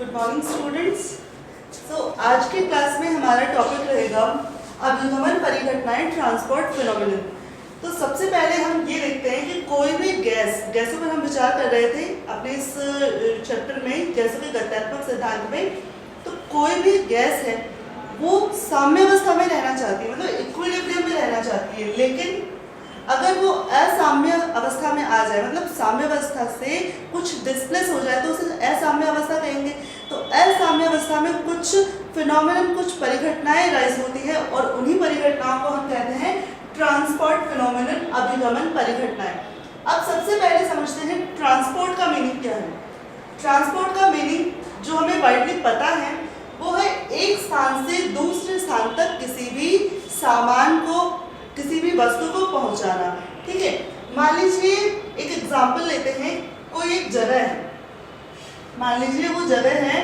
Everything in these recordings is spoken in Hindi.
Good morning students. आज के क्लास में हमारा टॉपिक रहेगा अभिगमन परिघटनाएं ट्रांसपोर्ट फिनोमेनन। तो सबसे पहले हम ये देखते हैं कि कोई भी गैसों पर हम विचार कर रहे थे अपने इस चैप्टर में, गैसों के गत्यात्मक सिद्धांत में। तो कोई भी गैस है वो साम्य अवस्था में रहना चाहती है, मतलब इक्विलिब्रियम में रहना चाहती है। लेकिन अगर वो असाम्य अवस्था में आ जाए, मतलब साम्य अवस्था से कुछ डिस्प्लेस हो जाए, तो उसे असाम्य अवस्था कहेंगे। तो असाम्य अवस्था में कुछ फिनोमेनन, कुछ परिघटनाएं राइज होती है और उन्हीं परिघटनाओं को हम कहते हैं ट्रांसपोर्ट फिनोमेनन, अभिगमन परिघटनाएं। अब सबसे पहले समझते हैं ट्रांसपोर्ट का मीनिंग क्या है। ट्रांसपोर्ट का मीनिंग जो हमें वाइडली पता है वो है एक स्थान से दूसरे स्थान तक किसी भी सामान को, किसी भी वस्तु को पहुंचाना। ठीक है, मान लीजिए एक एग्जांपल लेते हैं। कोई एक जगह है, मान लीजिए वो जगह है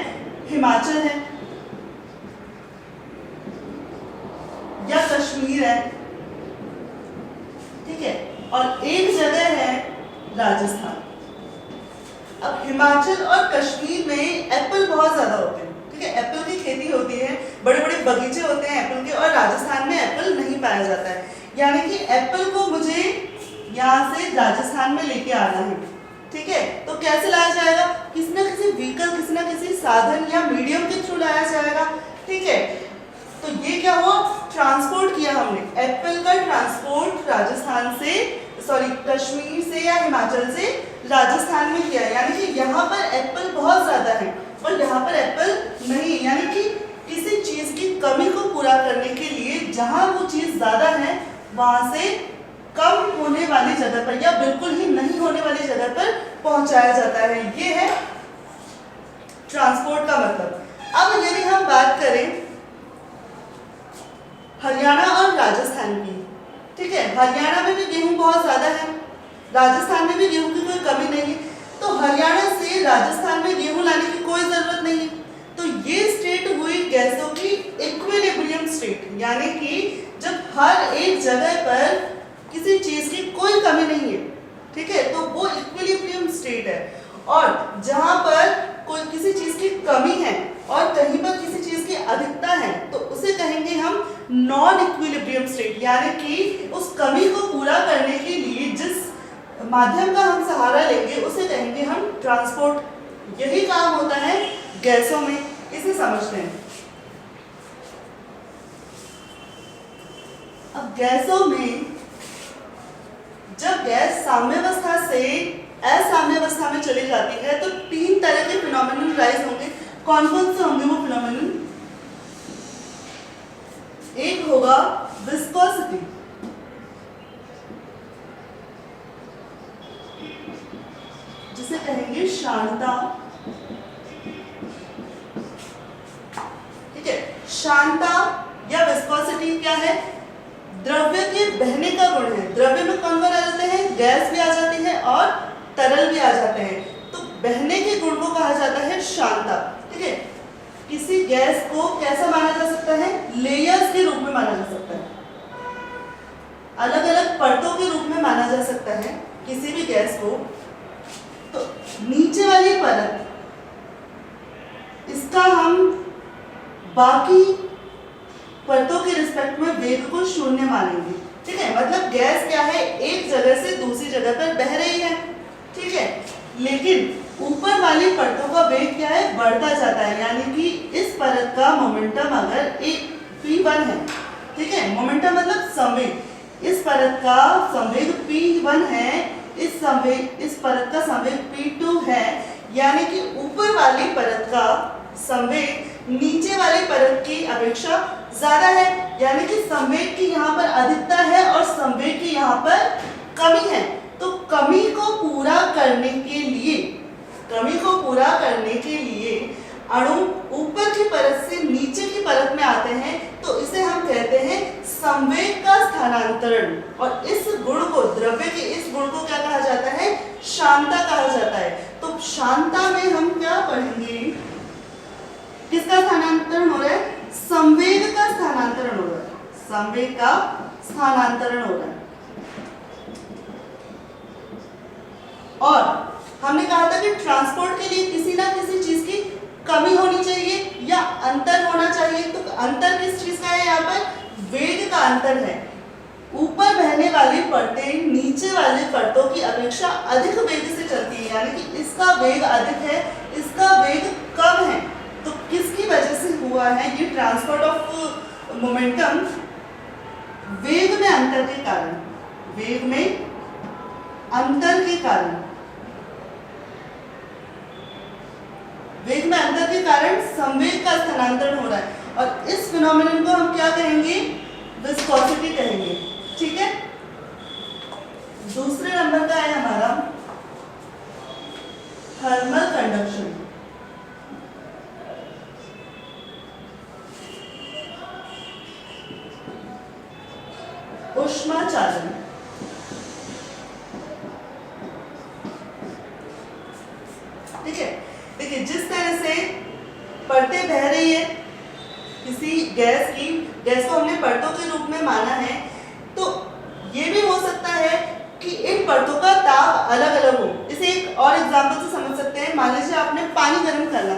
हिमाचल है या कश्मीर है, ठीक है, और एक जगह है राजस्थान। अब हिमाचल और कश्मीर में एप्पल बहुत ज्यादा होते हैं, ठीक है, एप्पल की खेती होती है, बड़े बड़े बगीचे होते हैं एप्पल के, और राजस्थान में एप्पल नहीं पाया जाता है। यानी कि एप्पल को मुझे यहाँ से राजस्थान में लेके आना है, ठीक है। तो कैसे लाया जाएगा? किसी न किसी व्हीकल, किसी न किसी साधन या मीडियम के थ्रू लाया जाएगा, ठीक है। तो ये क्या हुआ? ट्रांसपोर्ट किया हमने, एप्पल का ट्रांसपोर्ट राजस्थान से, सॉरी कश्मीर से या हिमाचल से राजस्थान में किया। यानी कि यहाँ पर एप्पल बहुत ज्यादा है और यहाँ पर एप्पल नहीं है। यानी कि किसी चीज की कमी को पूरा करने के लिए जहाँ वो चीज ज्यादा है वहां से कम होने वाली जगह पर या बिल्कुल ही नहीं होने वाली जगह पर पहुंचाया जाता है। ये है ट्रांसपोर्ट का मतलब। अब यदि हम बात करें हरियाणा और राजस्थान की, ठीक है, हरियाणा में भी गेहूं बहुत ज्यादा है, राजस्थान में भी गेहूं की कोई कमी नहीं है। तो हरियाणा से राजस्थान में गेहूं लाने की कोई जरूरत नहीं है। तो ये स्टेट हुई गैसों की इक्विलिब्रियम स्टेट, यानी कि जब हर एक जगह पर किसी चीज की कोई कमी नहीं है, ठीक है, तो वो इक्विलिब्रियम स्टेट है। और जहां पर कोई किसी चीज की कमी है और कहीं पर किसी चीज की अधिकता है तो उसे कहेंगे हम नॉन इक्विलिब्रियम स्टेट। यानी कि उस कमी को पूरा करने के लिए जिस माध्यम का हम सहारा लेंगे उसे कहेंगे हम ट्रांसपोर्ट। यही काम होता है गैसों में, इसे समझते हैं। अब गैसों में जब गैस साम्यावस्था से असाम्यावस्था में चली जाती है तो तीन तरह के फिनोमेनन राइज होंगे। कौन कौन से होंगे वो फिनोमेनन? एक होगा विस्कोसिटी, जिसे कहेंगे शांतता, ठीक है। शांतता या विस्कोसिटी क्या है? द्रव्य के बहने का गुण है। द्रव्य में कौन कौन आ जाते हैं? गैस भी आ जाती है और तरल भी आ जाते हैं। तो बहने के गुण को कहा जाता है शांतता, ठीक है। किसी गैस को कैसा माना जा सकता है? लेयर्स के रूप में माना जा सकता है, अलग अलग परतों के रूप में माना जा सकता है किसी भी गैस को। तो नीचे वाली परत, इसका हम बाकी परतों के रिस्पेक्ट में वेग को शून्य मानेंगे, ठीक है। मतलब गैस क्या है? एक जगह से दूसरी जगह पर बह रही है, ठीक है, लेकिन ऊपर वाली परतों का वेग क्या है? बढ़ता जाता है। यानी कि इस परत का मोमेंटम अगर एक P1 है, ठीक है, मोमेंटम मतलब संवेग, इस परत का संवेग P1 है, इस परत का संवेग P2 है। यानी कि ऊपर वाली परत का संवेग नीचे वाली परत की अपेक्षा ज्यादा है। यानी कि संवेग की यहाँ पर अधिकता है और संवेग की यहाँ पर कमी है। तो कमी को पूरा करने के लिए अणु ऊपर की परत से नीचे की परत में आते हैं, तो इसे हम कहते हैं संवेग का स्थानांतरण। और इस गुण को, द्रव्य के इस गुण को क्या कहा जाता है? शांतता कहा जाता है। तो शांतता में हम क्या पढ़ेंगे? किसका स्थानांतरण हो रहा है? संवेग का स्थानांतरण हो रहा है, संवेग का स्थानांतरण हो रहा है। और हमने कहा था कि ट्रांसपोर्ट के लिए किसी ना किसी चीज की कमी होनी चाहिए या अंतर होना चाहिए? तो अंतर किस चीज का है यहाँ पर? वेग का अंतर है। ऊपर बहने वाली परतें नीचे वाली परतों की अपेक्षा अधिक वेग से चलती है, यानी कि इसका वेग अधिक है, इसका वेग कम है। तो किसकी वजह से हुआ है ये ट्रांसपोर्ट ऑफ मोमेंटम? वेग में अंतर के कारण, वेग में अंतर के कारण, वेग में अंतर के कारण संवेग का स्थानांतरण हो रहा है, और इस फिनोमेनन को हम क्या कहेंगे? विस्कोसिटी कहेंगे। ठीक है। दूसरे नंबर का है हमारा थर्मल कंडक्शन। ऊष्मा चालन। ठीक है। देखिए, जिस तरह से परतें बह रही है किसी गैस की, गैस को हमने परतों के रूप में माना है, तो ये भी हो सकता है कि इन परतों का ताप अलग अलग हो। इसे एक और एग्जांपल से समझ सकते हैं। मान लीजिए आपने पानी गर्म करना,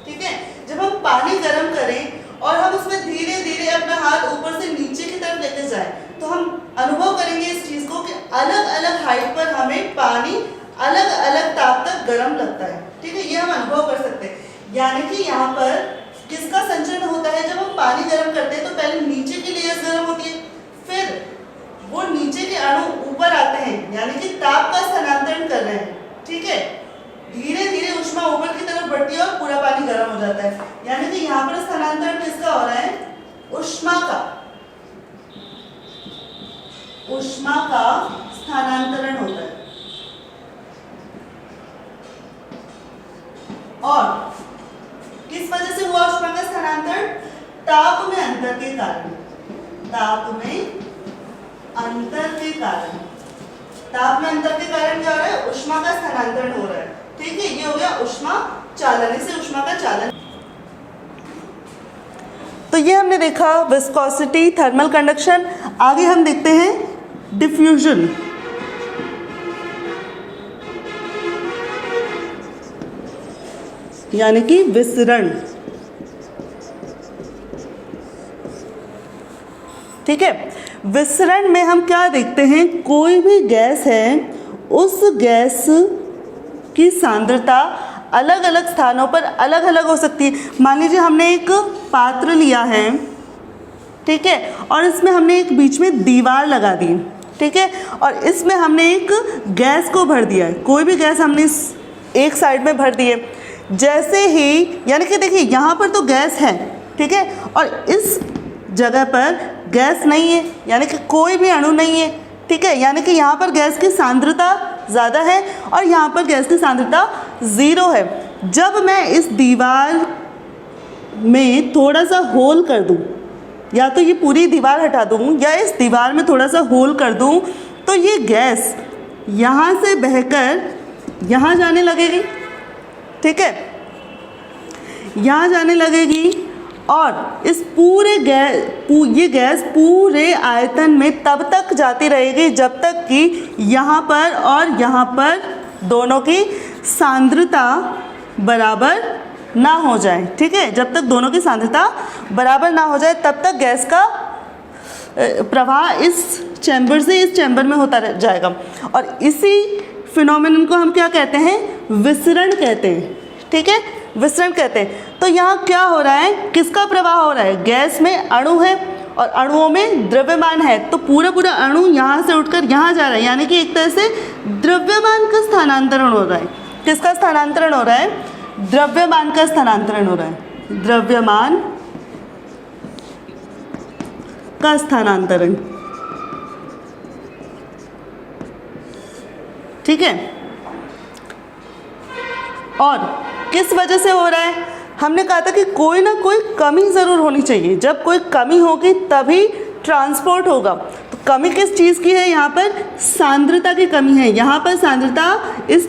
ठीक है। जब हम पानी गर्म करें और हम उसमें धीरे धीरे अपना हाथ ऊपर से नीचे की तरफ लेते जाएं, तो हम अनुभव करेंगे इस चीज को कि अलग अलग हाइट पर हमें पानी अलग अलग ताप तक गर्म लगता है। ठीक है, ये हम अनुभव कर सकते हैं। यानी कि यहाँ पर किसका संचरण होता है? जब हम पानी गर्म करते हैं तो पहले नीचे की लेयर्स गर्म होती है, फिर वो नीचे के अणु ऊपर आते हैं, यानी कि ताप का स्थानांतरण कर रहे हैं। ठीक है, धीरे धीरे ऊष्मा ऊपर की तरफ बढ़ती है और पूरा पानी गर्म हो जाता है। यानी कि यहाँ पर स्थानांतरण किसका हो रहा है? ऊष्मा का, ऊष्मा का स्थानांतरण होता है। और किस वजह से हुआ ऊष्मा का स्थानांतरण? ताप में अंतर के कारण, ताप में अंतर के कारण। ताप में अंतर के कारण क्या हो रहा है? ऊष्मा का स्थानांतरण हो रहा है। ठीक है, ये हो गया ऊष्मा चालन, इसे ऊष्मा का चालन। तो ये हमने देखा विस्कोसिटी, थर्मल कंडक्शन। आगे हम देखते हैं डिफ्यूजन। यानी कि विसरण। ठीक है, विसरण में हम क्या देखते हैं? कोई भी गैस है, उस गैस की सांद्रता अलग अलग स्थानों पर अलग अलग हो सकती है। मान लीजिए हमने एक पात्र लिया है, ठीक है, और इसमें हमने एक बीच में दीवार लगा दी, ठीक है, और इसमें हमने एक गैस को भर दिया है। कोई भी गैस हमने एक साइड में भर दी है। जैसे ही, यानी कि देखिए यहाँ पर तो गैस है, ठीक है, और इस जगह पर गैस नहीं है, यानी कि कोई भी अणु नहीं है। ठीक है, यानी कि यहाँ पर गैस की सांद्रता ज़्यादा है और यहाँ पर गैस की सांद्रता 0 है। जब मैं इस दीवार में थोड़ा सा होल कर दूँ, या तो ये पूरी दीवार हटा दूँ या इस दीवार में थोड़ा सा होल कर दूँ, तो ये गैस यहाँ से बहकर यहाँ जाने लगेगी। ठीक है, यहाँ जाने लगेगी और इस पूरे ये गैस पूरे आयतन में तब तक जाती रहेगी जब तक कि यहाँ पर और यहाँ पर दोनों की सांद्रता बराबर ना हो जाए। ठीक है, जब तक दोनों की सांद्रता बराबर ना हो जाए तब तक गैस का प्रवाह इस चैम्बर से इस चैम्बर में होता जाएगा। और इसी फिनोमेनन को हम क्या कहते हैं? विसरण कहते हैं। ठीक है, विसरण कहते हैं। तो यहाँ क्या हो रहा है? किसका प्रवाह हो रहा है? गैस में अणु है और अणुओं में द्रव्यमान है, तो पूरा पूरा अणु यहाँ से उठकर यहाँ जा रहा है, यानी कि एक तरह से द्रव्यमान का स्थानांतरण हो रहा है। किसका स्थानांतरण हो रहा है? द्रव्यमान का स्थानांतरण हो रहा है, द्रव्यमान का स्थानांतरण। ठीक है, और किस वजह से हो रहा है? हमने कहा था कि कोई ना कोई कमी ज़रूर होनी चाहिए। जब कोई कमी होगी तभी ट्रांसपोर्ट होगा। तो कमी किस चीज़ की है? यहाँ पर सांद्रता की कमी है। यहाँ पर सांद्रता, इस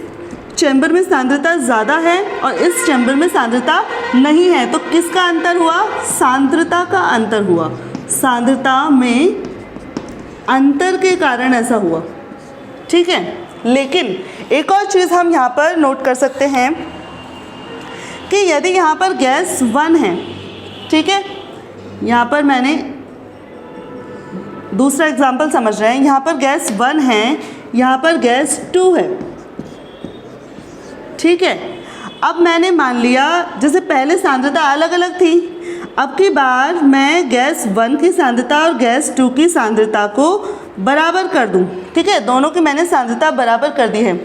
चैम्बर में सांद्रता ज़्यादा है और इस चैम्बर में सांद्रता नहीं है। तो किसका अंतर हुआ? सांद्रता का अंतर हुआ। सांद्रता में अंतर के कारण ऐसा हुआ। ठीक है, लेकिन एक और चीज़ हम यहाँ पर नोट कर सकते हैं कि यदि यहाँ पर गैस 1 है, ठीक है, यहाँ पर मैंने दूसरा एग्जाम्पल समझ रहे हैं, यहाँ पर गैस 1 है, यहाँ पर गैस 2 है, ठीक है। अब मैंने मान लिया जैसे पहले सांद्रता अलग अलग थी, अब की बार मैं गैस 1 की सांद्रता और गैस 2 की सांद्रता को बराबर कर दूं, ठीक है, दोनों की मैंने सांद्रता बराबर कर दी है।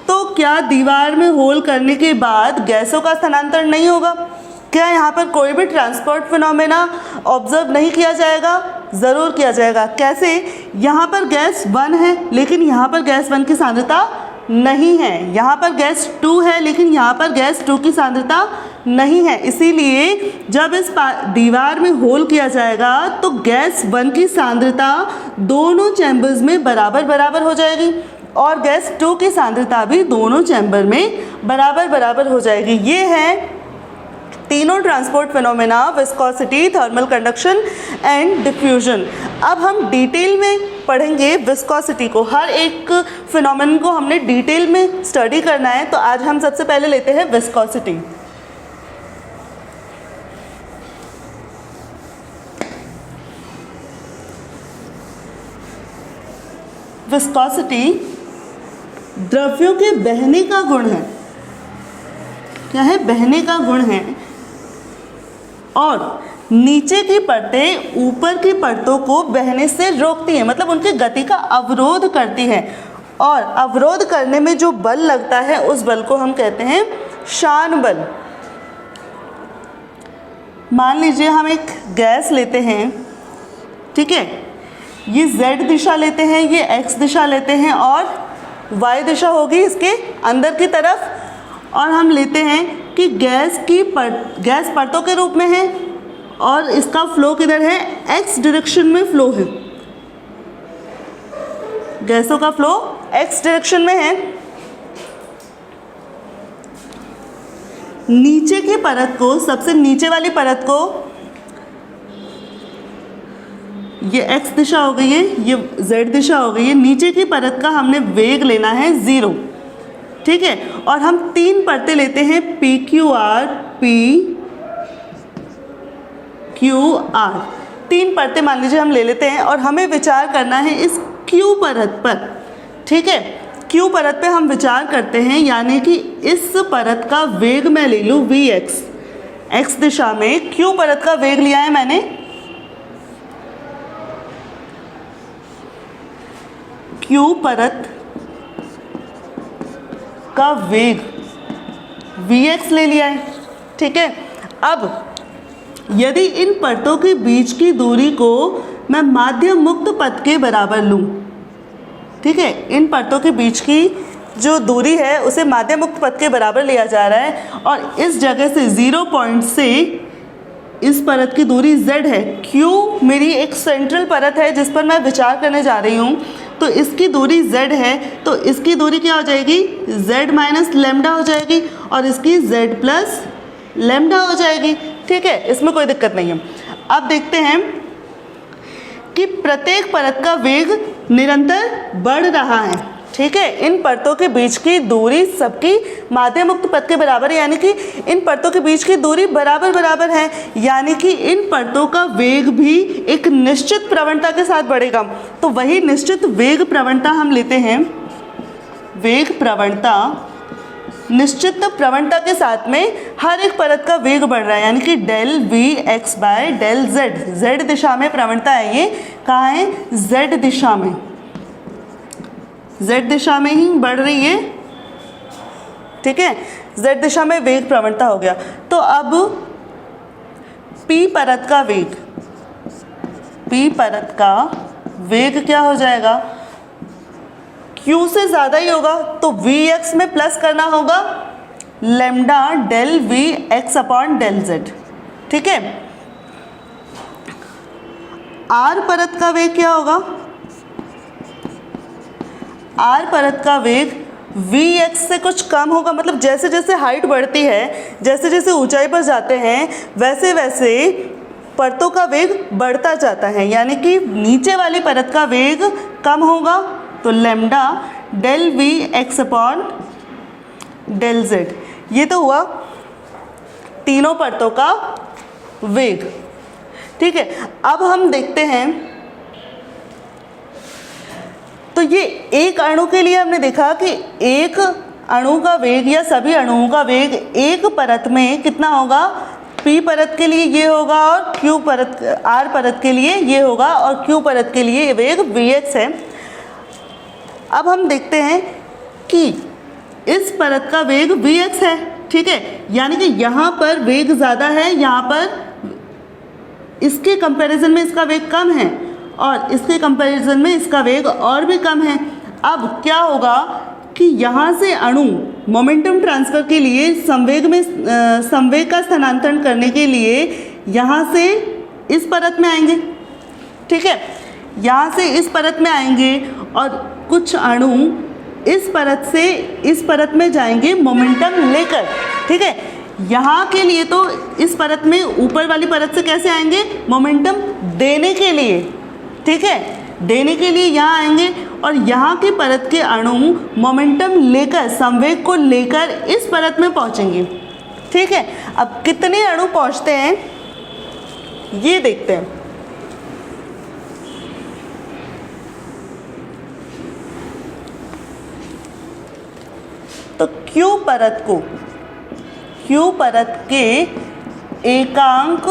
तो क्या दीवार में होल करने के बाद गैसों का स्थानांतरण नहीं होगा? क्या यहाँ पर कोई भी ट्रांसपोर्ट फिनोमेना ऑब्जर्व नहीं किया जाएगा? ज़रूर किया जाएगा। कैसे? यहाँ पर गैस 1 है लेकिन यहाँ पर गैस 1 की सांद्रता नहीं है, यहाँ पर गैस 2 है लेकिन यहाँ पर गैस 2 की सांद्रता नहीं है। इसीलिए जब इस दीवार में होल किया जाएगा तो गैस 1 की सांद्रता दोनों चैम्बर्स में बराबर बराबर हो जाएगी और गैस 2 की सांद्रता भी दोनों चैम्बर में बराबर बराबर हो जाएगी। ये है तीनों transport phenomena, viscosity, thermal conduction and diffusion. अब हम डिटेल में पढ़ेंगे विस्कोसिटी को, हर एक फिनोमेनन को हमने डिटेल में स्टडी करना है। तो आज हम सबसे पहले लेते हैं विस्कोसिटी। विस्कोसिटी द्रव्यों के बहने का गुण है। क्या है? बहने का गुण है और नीचे की परतें ऊपर की परतों को बहने से रोकती हैं, मतलब उनकी गति का अवरोध करती हैं। और अवरोध करने में जो बल लगता है उस बल को हम कहते हैं शान बल। मान लीजिए हम एक गैस लेते हैं, ठीक है, ये z दिशा लेते हैं, ये x दिशा लेते हैं और y दिशा होगी इसके अंदर की तरफ। और हम लेते हैं कि गैस परतों के रूप में है और इसका फ्लो किधर है? x डायरेक्शन में फ्लो है, गैसों का फ्लो x डायरेक्शन में है। नीचे की परत को, सबसे नीचे वाली परत को, ये x दिशा हो गई है, ये z दिशा हो गई है, नीचे की परत का हमने वेग लेना है 0, ठीक है। और हम 3 परतें लेते हैं PQR, PQR, 3 परतें मान लीजिए हम ले लेते हैं और हमें विचार करना है इस Q परत पर, ठीक है। Q परत पे हम विचार करते हैं, यानी कि इस परत का वेग मैं ले लूँ Vx, x दिशा में Q परत का वेग लिया है मैंने, Q परत का वेग Vx ले लिया है, ठीक है। अब यदि इन परतों के बीच की दूरी को मैं माध्य मुक्त पथ के बराबर लूँ, ठीक है, इन परतों के बीच की जो दूरी है उसे माध्य मुक्त पथ के बराबर लिया जा रहा है और इस जगह से 0 पॉइंट से इस परत की दूरी z है। Q मेरी एक सेंट्रल परत है जिस पर मैं विचार करने जा रही हूँ, तो इसकी दूरी z है, तो इसकी दूरी क्या हो जाएगी? z माइनस लेमडा हो जाएगी और इसकी z प्लस लेमडा हो जाएगी, ठीक है, इसमें कोई दिक्कत नहीं है। अब देखते हैं कि प्रत्येक परत का वेग निरंतर बढ़ रहा है, ठीक है। इन परतों के बीच की दूरी सबकी माध्य मुक्त पथ के बराबर है, यानी कि इन परतों के बीच की दूरी बराबर बराबर है, यानी कि इन परतों का वेग भी एक निश्चित प्रवणता के साथ बढ़ेगा। तो वही निश्चित वेग प्रवणता हम लेते हैं, वेग प्रवणता, निश्चित प्रवणता के साथ में हर एक परत का वेग बढ़ रहा है, यानी कि del Vx by del z, z दिशा में प्रवणता है, ये कहाँ है? z दिशा में, z दिशा में ही बढ़ रही है, ठीक है, z दिशा में वेग प्रवणता हो गया। तो अब p परत का वेग, p परत का वेग क्या हो जाएगा? q से ज़्यादा ही होगा, तो Vx में प्लस करना होगा lambda del Vx upon del z, ठीक है। r परत का वेग क्या होगा? r परत का वेग Vx से कुछ कम होगा, मतलब जैसे जैसे हाइट बढ़ती है, जैसे जैसे ऊंचाई पर जाते हैं, वैसे वैसे परतों का वेग बढ़ता जाता है, यानी कि नीचे वाली परत का वेग कम होगा, तो lambda del Vx upon del z। ये तो हुआ तीनों परतों का वेग। ठीक है, अब हम देखते हैं, तो ये एक अणु के लिए हमने देखा कि एक अणु का वेग या सभी अणुओं का वेग एक परत में कितना होगा, p परत के लिए ये होगा और q परत r परत के लिए ये होगा और q परत के लिए वेग vx है। अब हम देखते हैं कि इस परत का वेग vx है। ठीक है, यानी कि यहाँ पर वेग ज़्यादा है, यहाँ पर इसके कंपैरिजन में इसका वेग कम है और इसके कंपैरिजन में इसका वेग और भी कम है। अब क्या होगा कि यहाँ से अणु मोमेंटम ट्रांसफ़र के लिए संवेग का स्थानांतरण करने के लिए यहाँ से इस परत में आएंगे। ठीक है, यहाँ से इस परत में आएंगे और कुछ अणु इस परत से इस परत में जाएंगे मोमेंटम लेकर। ठीक है, यहाँ के लिए तो इस परत में ऊपर वाली परत से कैसे आएंगे, मोमेंटम देने के लिए। ठीक है, देने के लिए यहाँ आएंगे और यहाँ की परत के अणु मोमेंटम लेकर, संवेग को लेकर इस परत में पहुँचेंगे। ठीक है, अब कितने अणु पहुँचते हैं ये देखते हैं। तो Q परत के एकांक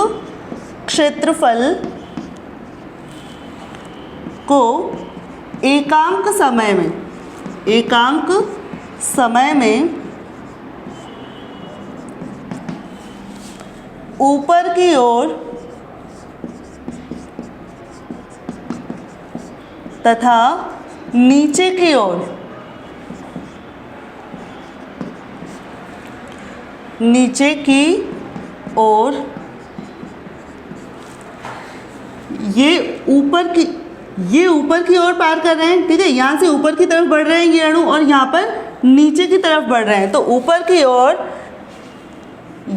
क्षेत्रफल को एकांक समय में ऊपर की ओर तथा नीचे की ओर ये ऊपर की ओर पार कर रहे हैं। ठीक है, यहाँ से ऊपर की तरफ बढ़ रहे हैं ये अणु और यहाँ पर नीचे की तरफ बढ़ रहे हैं। तो ऊपर की ओर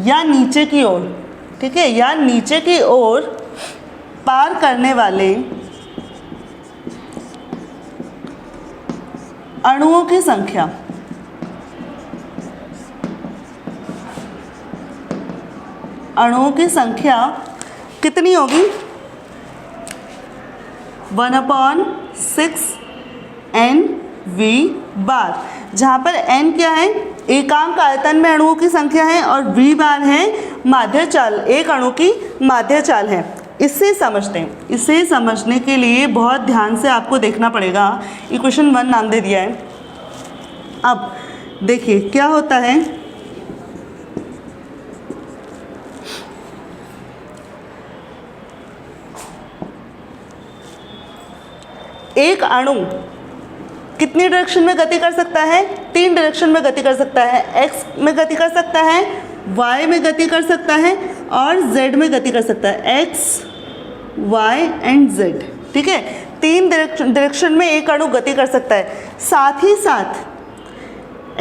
या नीचे की ओर, ठीक है, या नीचे की ओर पार करने वाले अणुओं की संख्या कितनी होगी, 1/6 NV बार, जहाँ पर N क्या है, एकांक आयतन में अणुओं की संख्या है और V बार है माध्य चाल, एक अणु की माध्य चाल है। इसे समझने के लिए बहुत ध्यान से आपको देखना पड़ेगा। इक्वेशन 1 नाम दे दिया है। अब देखिए क्या होता है, एक अणु कितनी डायरेक्शन में गति कर सकता है, 3 डायरेक्शन में गति कर सकता है। x में गति कर सकता है, y में गति कर सकता है और z में गति कर सकता है, x, y एंड z। ठीक है, 3 डायरेक्शन में एक अणु गति कर सकता है। साथ ही साथ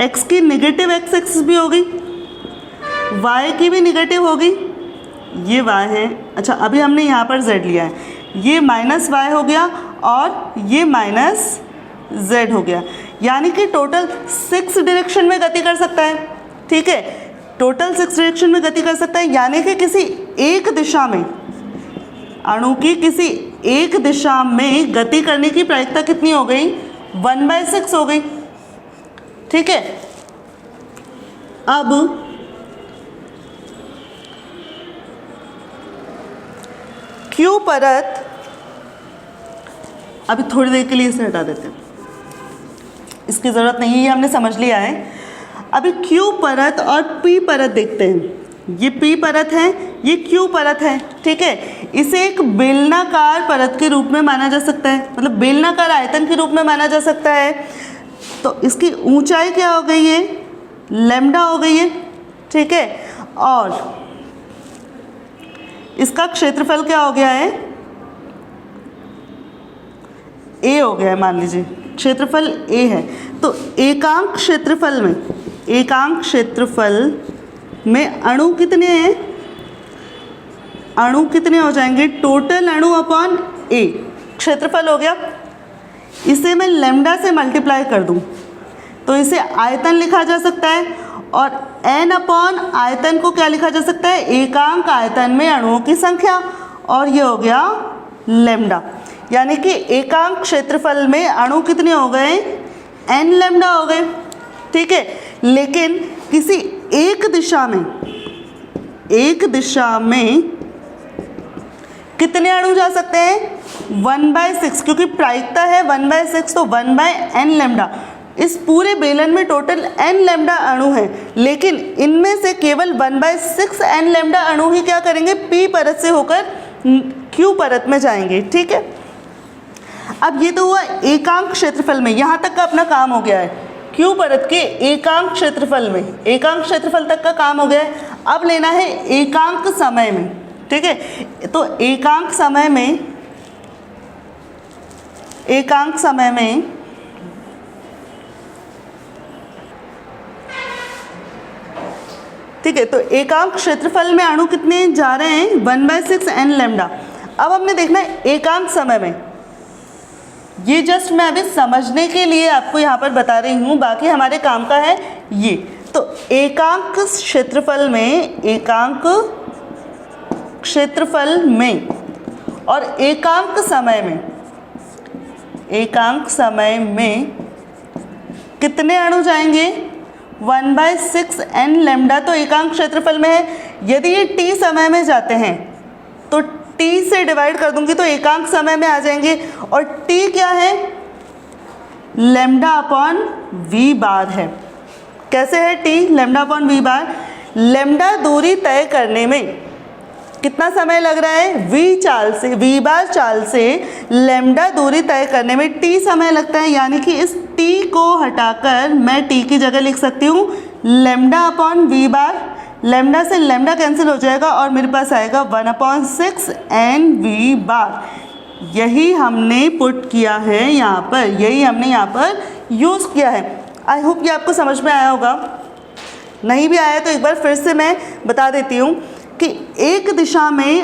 x की निगेटिव x एक्सिस भी होगी, y की भी निगेटिव होगी, ये y है। अच्छा, अभी हमने यहाँ पर z लिया है, ये -y हो गया और ये -z हो गया, यानी कि टोटल 6 डायरेक्शन में गति कर सकता है। ठीक है, टोटल 6 डायरेक्शन में गति कर सकता है, यानी कि किसी एक दिशा में, अणु की किसी एक दिशा में गति करने की प्रायिकता कितनी हो गई, 1/6 हो गई। ठीक है, अब Q परत, अभी थोड़ी देर के लिए इसे हटा देते हैं, इसकी ज़रूरत नहीं है, ये हमने समझ लिया है। अभी Q परत और P परत देखते हैं। ये P परत है, ये Q परत है। ठीक है, इसे एक बेलनाकार परत के रूप में माना जा सकता है, मतलब बेलनाकार आयतन के रूप में माना जा सकता है। तो इसकी ऊंचाई क्या हो गई है, लैम्डा हो गई है। ठीक है, और इसका क्षेत्रफल क्या हो गया है, A हो गया है, मान लीजिए क्षेत्रफल A है। तो एकांक क्षेत्रफल में अणु कितने हैं, अणु कितने हो जाएंगे, टोटल अणु अपॉन A क्षेत्रफल हो गया। इसे मैं लैम्डा से मल्टीप्लाई कर दूं तो इसे आयतन लिखा जा सकता है और n अपॉन आयतन को क्या लिखा जा सकता है, एकांक आयतन में अणुओं की संख्या, और ये हो गया लैम्डा। यानी कि एकांक क्षेत्रफल में अणु कितने हो गए, n लैम्डा हो गए, ठीक है। लेकिन किसी एक दिशा में कितने अणु जा सकते हैं, 1/6, क्योंकि प्रायिकता है 1/6, तो 1/n लैम्डा। इस पूरे बेलन में टोटल n लैम्डा अणु हैं, लेकिन इनमें से केवल 1/6 n लैम्डा अणु ही क्या करेंगे, p परत से होकर q परत में जाएंगे, ठीक है। अब ये तो हुआ एकांक क्षेत्रफल में, यहाँ तक का अपना काम हो गया है। q परत के एकांक क्षेत्रफल में, एकांक क्षेत्रफल तक का काम हो गया है। अब लेना है एकांक समय में, ठीक है। तो एकांक समय में ठीक है, तो एकांक क्षेत्रफल में अणु कितने जा रहे हैं, 1/6 n लैम्डा। अब हमने देखना है एकांक समय में, ये जस्ट मैं अभी समझने के लिए आपको यहाँ पर बता रही हूँ, बाकी हमारे काम का है ये। तो एकांक क्षेत्रफल में और एकांक समय में कितने अणु जाएंगे, 1/6 n लैम्डा तो एकांक क्षेत्रफल में है। यदि ये t समय में जाते हैं तो t से डिवाइड कर दूंगी तो एकांक समय में आ जाएंगे, और t क्या है, लैम्डा अपॉन v बार है। कैसे है t, लैम्डा अपॉन v बार। लैम्डा दूरी तय करने में कितना समय लग रहा है, v बार चाल से लैम्डा दूरी तय करने में t समय लगता है। यानी कि इस t को हटाकर मैं t की जगह लिख सकती हूँ लैम्डा अपॉन v बार। लैम्डा से लैम्डा कैंसिल हो जाएगा और मेरे पास आएगा 1/6 n v बार। यही हमने पुट किया है यहाँ पर, यही हमने यहाँ पर यूज़ किया है। आई होप ये आपको समझ में आया होगा। नहीं भी आया तो एक बार फिर से मैं बता देती हूँ कि एक दिशा में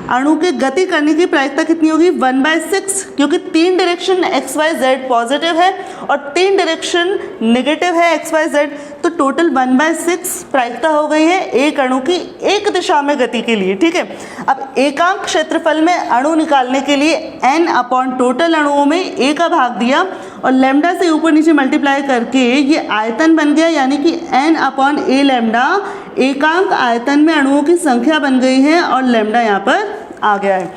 अणु के गति करने की प्रायिकता कितनी होगी, 1/6, क्योंकि 3 direction x y z positive है और 3 डायरेक्शन नेगेटिव है x y z, तो टोटल 1/6 प्रायिकता हो गई है एक अणु की एक दिशा में गति के लिए, ठीक है। अब एकांक क्षेत्रफल में अणु निकालने के लिए n अपॉन टोटल अणुओं में a का भाग दिया और लैम्डा से ऊपर नीचे मल्टीप्लाई करके ये आयतन बन गया, यानी कि n अपॉन a लैम्डा एकांक आयतन में अणुओं की संख्या बन गई है और लैम्डा यहाँ पर आ गया है।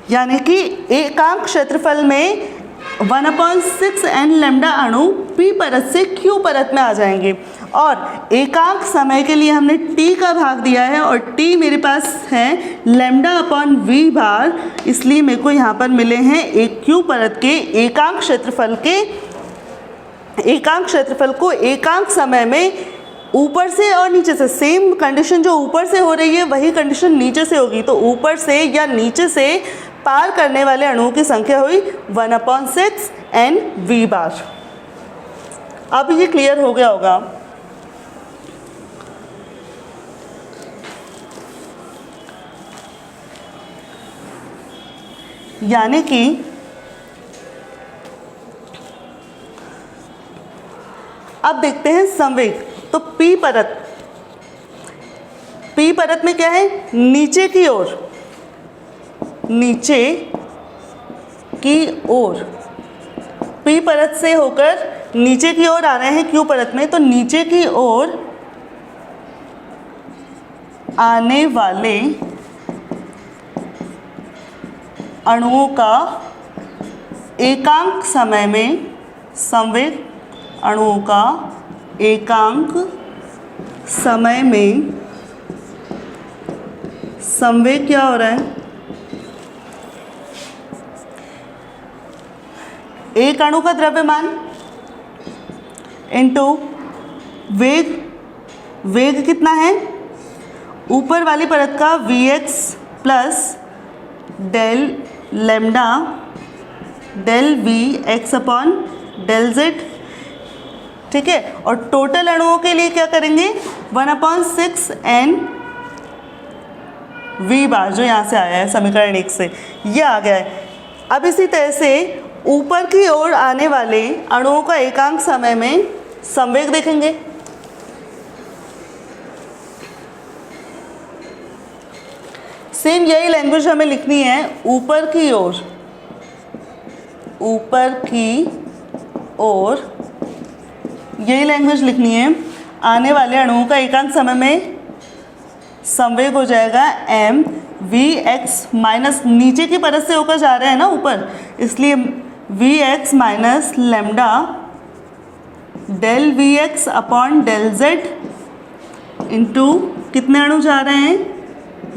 यानी कि एकांक क्षेत्रफल में 1/6 n लैम्डा अणु p परत से q परत में आ जाएंगे, और एकांक समय के लिए हमने t का भाग दिया है और t मेरे पास है लैम्डा अपॉन v बार, इसलिए मेरे को यहाँ पर मिले हैं एक q परत के एकांक क्षेत्रफल को एकांक समय में ऊपर से और नीचे से, सेम कंडीशन जो ऊपर से हो रही है वही कंडीशन नीचे से होगी, तो ऊपर से या नीचे से पार करने वाले अणुओं की संख्या हुई 1/6 n v बार। अब ये क्लियर हो गया होगा। यानी कि अब देखते हैं संवेग। तो p परत में क्या है, नीचे की ओर p परत से होकर नीचे की ओर आ रहे हैं q परत में, तो नीचे की ओर आने वाले अणुओं का एकांक समय में संवेग, अणुओं का एकांक समय में संवेग क्या हो रहा है, एक अणु का द्रव्यमान इनटू वेग कितना है, ऊपर वाली परत का vx plus del lambda del v x upon del z, ठीक है। और टोटल अणुओं के लिए क्या करेंगे, 1/6 n v बार, जो यहाँ से आया है समीकरण 1 से, ये आ गया है। अब इसी तरह से ऊपर की ओर आने वाले अणुओं का एकांक समय में संवेग देखेंगे। सेम यही लैंग्वेज हमें लिखनी है, ऊपर की ओर यही लैंग्वेज लिखनी है। आने वाले अणुओं का एकांक समय में संवेग हो जाएगा m v x माइनस, नीचे की परत से होकर जा रहे हैं ना ऊपर, इसलिए v x minus lambda del v x upon del z इंटू कितने अणु जा रहे हैं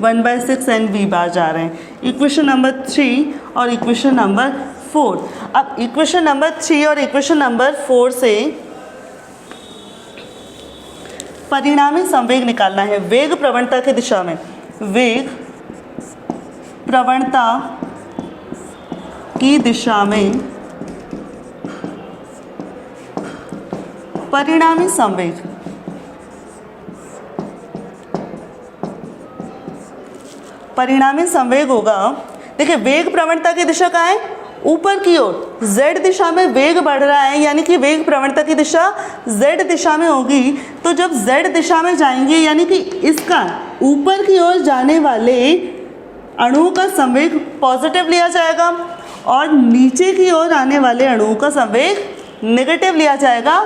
1/6 एन वी बार जा रहे हैं। इक्वेशन नंबर 3 और इक्वेशन नंबर 4। अब इक्वेशन नंबर 3 और इक्वेशन नंबर 4 से परिणामी संवेग निकालना है। वेग प्रवणता की दिशा में, वेग प्रवणता की दिशा में परिणामी संवेग, परिणामी संवेग होगा। देखिए वेग प्रवणता की दिशा कहाँ है, ऊपर की ओर, z दिशा में वेग बढ़ रहा है, यानी कि वेग प्रवणता की दिशा z दिशा में होगी। तो जब z दिशा में जाएंगे यानी कि इसका ऊपर की ओर जाने वाले अणुओं का संवेग पॉजिटिव लिया जाएगा और नीचे की ओर आने वाले अणुओं का संवेग नेगेटिव लिया जाएगा,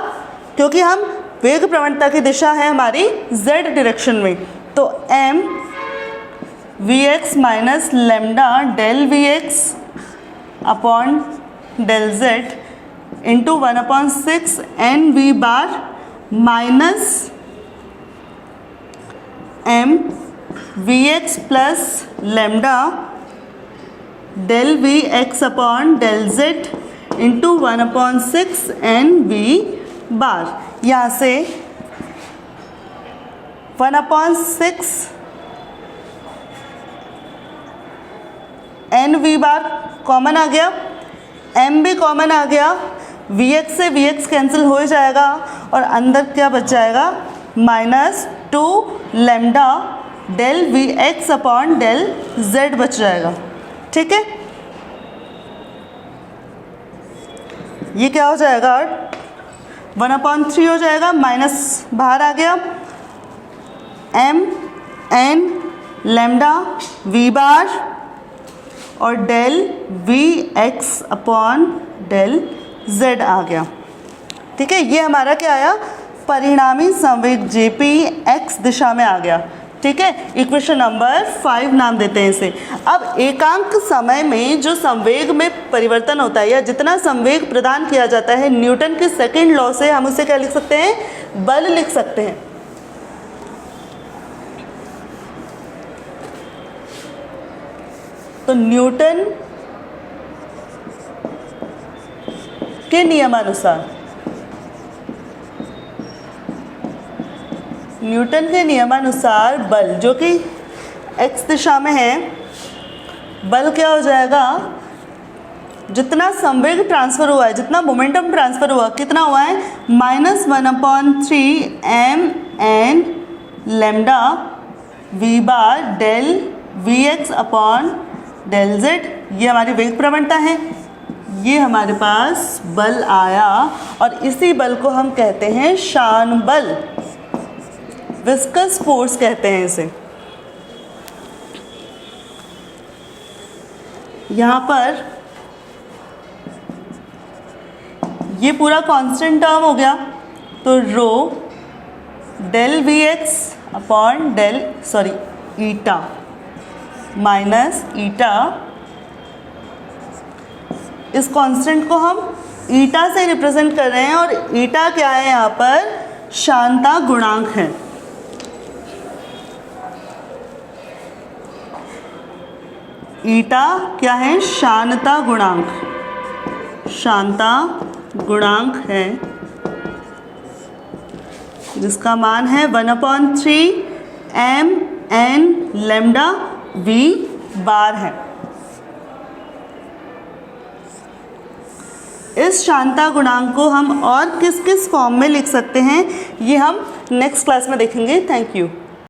क्योंकि हम वेग प्रवणता की दिशा है हमारी z डायरेक्शन में। तो m vx minus lambda del vx upon del z into 1/6 N V bar minus m vx plus lambda del vx upon del z into 1/6 N V bar. यहाँ से 1/6 एन वी बार कॉमन आ गया, m भी कॉमन आ गया, vx से vx कैंसिल हो जाएगा और अंदर क्या बच जाएगा -2 lambda del vx upon del z बच जाएगा। ठीक है, ये क्या हो जाएगा 1/3 हो जाएगा, माइनस बाहर आ गया, m n lambda v bar और del V X upon del Z आ गया। ठीक है, ये हमारा क्या आया, परिणामी संवेग जेपी एक्स दिशा में आ गया। ठीक है, इक्वेशन नंबर 5 नाम देते हैं इसे। अब एकांक समय में जो संवेग में परिवर्तन होता है या जितना संवेग प्रदान किया जाता है, न्यूटन के सेकंड लॉ से हम उसे क्या लिख सकते हैं, बल लिख सकते हैं। तो न्यूटन के नियमानुसार, न्यूटन के नियमानुसार बल जो कि x दिशा में है, बल क्या हो जाएगा, जितना संवेग ट्रांसफ़र हुआ है, जितना मोमेंटम ट्रांसफ़र हुआ, कितना हुआ है -1/3 m n lambda v bar del vx upon del z। ये हमारी वेग प्रवणता है, ये हमारे पास बल आया और इसी बल को हम कहते हैं शान बल, विस्कस फोर्स कहते हैं इसे। यहाँ पर ये पूरा कांस्टेंट टर्म हो गया, तो rho del V X upon del eta minus eta, इस कांस्टेंट को हम ईटा से रिप्रेजेंट कर रहे हैं और ईटा क्या है, यहाँ पर शांता गुणांक है। ईटा क्या है, शांता गुणांक, शांता गुणांक है जिसका मान है 1/3 m n लेमडा v बार है। इस शांता गुणांक को हम और किस किस फॉर्म में लिख सकते हैं, ये हम नेक्स्ट क्लास में देखेंगे। Thank you.